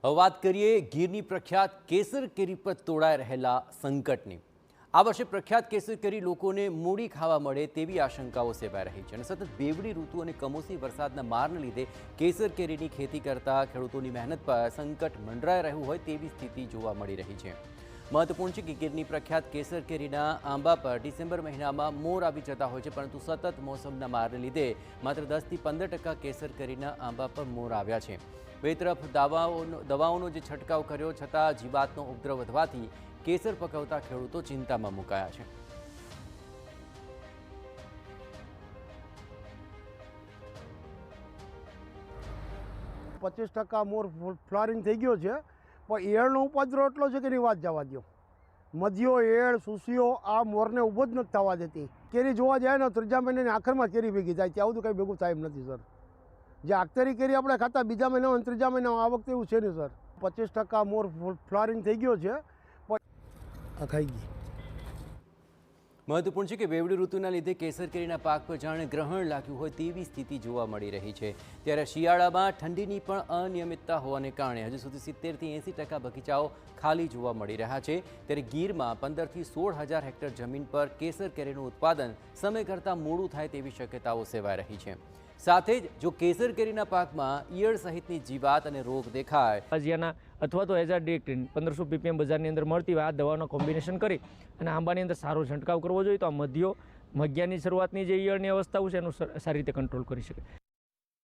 વાત કરીએ ગીરની પ્રખ્યાત કેસર કેરી પર તોડાઈ રહેલા સંકટની। આ વર્ષે પ્રખ્યાત કેસર કેરી લોકોને મૂડી ખાવા મળે તેવી આશંકાઓ સેવાઈ રહી છે અને સતત બેવડી ઋતુ અને કમોસમી વરસાદના મારને લીધે કેસર કેરીની ખેતી કરતા ખેડૂતોની મહેનત પર સંકટ મંડરાઈ રહ્યું હોય તેવી સ્થિતિ જોવા મળી રહી છે। महत्वपूर्ण है कि गिरनी प्रख्यात केसर केरीना आंबा पर डिसेम्बर महीना में मोर आ जाता हो, परंतु सतत मौसमना मारने लीधे मात्र 10 થી 15% केसर केरीना आंबा पर मोर आव्या छे। बे तरफ दवाओं जो छटकाव कर्यो छतां जीवातनो उपद्रव वधवाथी केसर पकवता खेडूतो चिंतामां मुकाया छे। पच्चीस टका मोर फ्लावरिंग थी गयो है, पर एळनो उपद्रव एटलो छे के વાત जवा दो। मध्यो एळ सूसियो आ मोरने ऊभो ज नथी थवा देती। केरी जोवा जाए ने त्रीजा महीने आखर में केरी भेगी थाय, त्यां सुधी कई भेगुं थाय एम नथी सर। जे आखतरी केरी आपणे खाता बीजा महीना अने त्रीजा महीना आ वखते एवुं छे नहीं सर। 25% मोर फ्लावरिंग थी गयो है, पर आ खाई गई। महत्वपूर्ण है कि बेवड़ी ऋतुना लीधे केसर केरीना पाक पर जाणे ग्रहण लाग्युं होय तेवी स्थिति जोवा मळी रही है। त्यारे शियाळामां ठंडीनी पण अनियमितता होवाने कारणे हजू सुधी 70 થી 80% बगीचाओ खाली जोवा मळी रह्या छे। त्यारे गीरमां 15 થી 16,000 हेक्टर जमीन पर केसर केरीनुं उत्पादन समय करता मोडुं थाय तेवी शक्यताओ सेवाई रही है। साथ ज जो केसर केरीना पाकमां ईयळ सहितनी जीवात अने रोग देखाय अथवा तो एजाडिएक्टिन 1500 ppm बजारनी अंदर मळती होय आ दवानो कॉम्बिनेशन करी अने आंबानी अंदर सारो छंटकाव करवो जोईए तो आ मध्यानी शरूआतनी जे ईयळनी अवस्थाओ छे एनुं सारी रीते कंट्रोल करी शकाय।